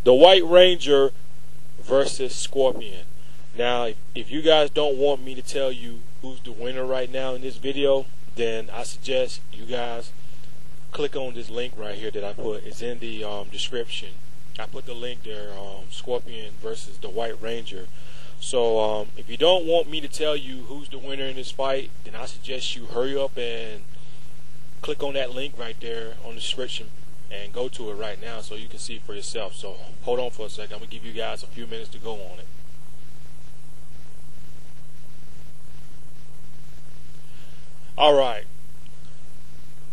The White Ranger versus Scorpion. Now, if you guys don't want me to tell you who's the winner right now in this video, then I suggest you guys click on this link right here that I put. It's in the description. I put the link there, Scorpion versus the White Ranger. So if you don't want me to tell you who's the winner in this fight, then I suggest you hurry up and click on that link right there on the description and go to it right now so you can see for yourself. So hold on for a second. I'm going to give you guys a few minutes to go on it. Alright.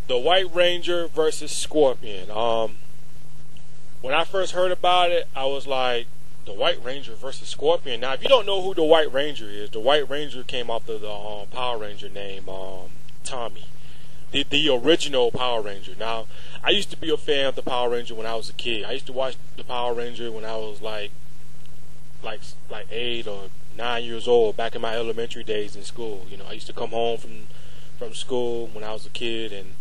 The White Ranger versus Scorpion. When I first heard about it, I was like, the White Ranger versus Scorpion. Now, if you don't know who the White Ranger is, the White Ranger came off of the Power Ranger name, Tommy. The original Power Ranger. Now, I used to be a fan of the Power Ranger when I was a kid. I used to watch the Power Ranger when I was like 8 or 9 years old, back in my elementary days in school. You know, I used to come home from school when I was a kid, and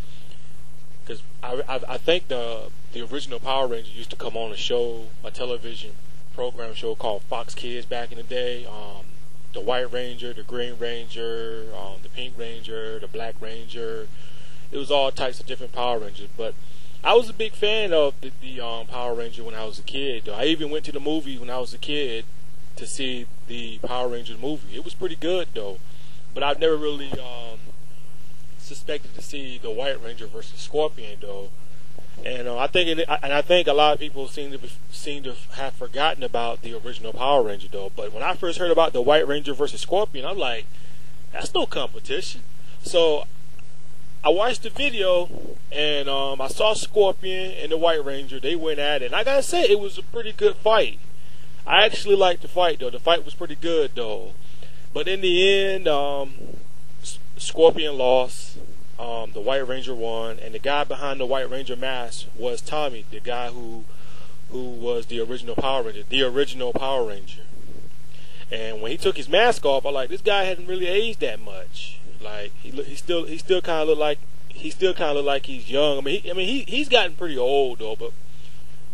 because I think the original Power Ranger used to come on a television program show called Fox Kids back in the day. The White Ranger, the Green Ranger, the Pink Ranger, the Black Ranger. It was all types of different Power Rangers, but I was a big fan of the Power Ranger when I was a kid. Though I even went to the movie when I was a kid to see the Power Rangers movie. It was pretty good though, but I've never really suspected to see the White Ranger versus Scorpion though. And I think a lot of people seem to have forgotten about the original Power Ranger though. But when I first heard about the White Ranger versus Scorpion, I'm like, that's no competition. So I watched the video, and I saw Scorpion and the White Ranger. They went at it, and I gotta say, it was a pretty good fight. I actually liked the fight though. The fight was pretty good though. But in the end, Scorpion lost. The White Ranger won, and the guy behind the White Ranger mask was Tommy, the guy who was the original Power Ranger. And when he took his mask off, I like, this guy hadn't really aged that much. Like he still kind of look like he's young. I mean he's gotten pretty old though, but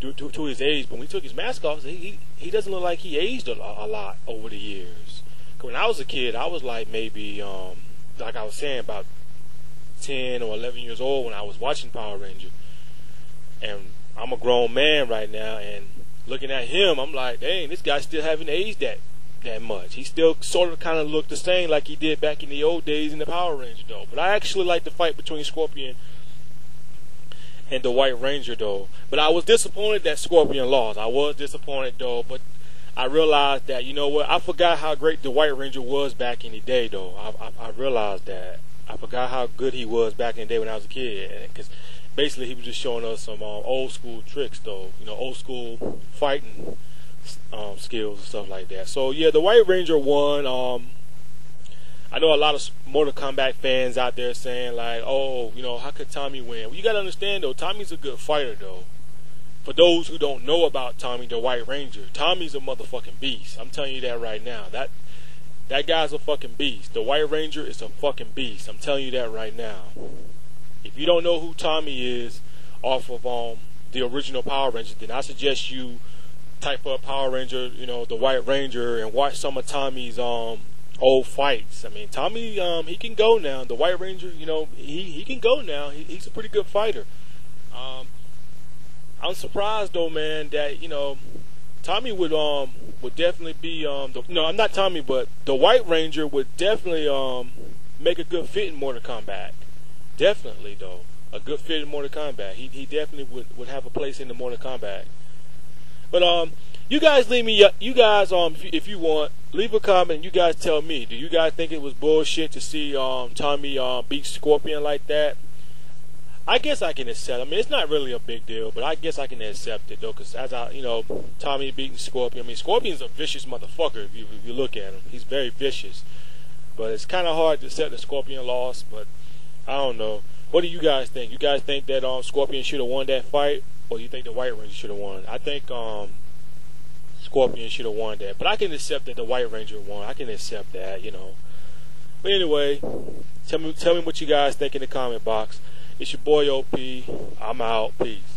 due to his age. But when he took his mask off, he doesn't look like he aged a lot over the years. When I was a kid, I was like maybe like I was saying, about 10 or 11 years old when I was watching Power Ranger, and I'm a grown man right now, and looking at him, I'm like, dang, this guy still haven't aged that much. He still sort of kind of looked the same like he did back in the old days in the Power Ranger though. But I actually like the fight between Scorpion and the White Ranger though. But I was disappointed that Scorpion lost. I was disappointed though, but I realized that, you know what, I forgot how great the White Ranger was back in the day though. I realized that. I forgot how good he was back in the day when I was a kid, because basically he was just showing us some old school tricks though, you know, old school fighting skills and stuff like that. So yeah, the White Ranger won. I know a lot of Mortal Kombat fans out there saying like, oh, you know, how could Tommy win? Well, you gotta understand though, Tommy's a good fighter though. For those who don't know about Tommy the White Ranger, Tommy's a motherfucking beast. I'm telling you that right now. That guy's a fucking beast. The White Ranger is a fucking beast. I'm telling you that right now. If you don't know who Tommy is off of the original Power Ranger, then I suggest you type up Power Ranger, you know, the White Ranger, and watch some of Tommy's old fights. I mean, Tommy, he can go now. The White Ranger, you know, he can go now. He's a pretty good fighter. I'm surprised though, man, that, you know, Tommy would definitely be no, I'm not Tommy, but the White Ranger would definitely make a good fit in Mortal Kombat. Definitely though, a good fit in Mortal Kombat. He definitely would have a place in the Mortal Kombat. But you guys leave me, you guys if you want, leave a comment. You guys tell me, do you guys think it was bullshit to see Tommy beat Scorpion like that? I guess I can accept. I mean, it's not really a big deal, but I guess I can accept it though, because you know, Tommy beating Scorpion. I mean, Scorpion's a vicious motherfucker if you look at him. He's very vicious. But it's kind of hard to accept that Scorpion lost. But I don't know. What do you guys think? You guys think that Scorpion should have won that fight, or you think the White Ranger should have won? I think Scorpion should have won that. But I can accept that the White Ranger won. I can accept that, you know. But anyway, tell me what you guys think in the comment box. It's your boy OP. I'm out. Peace.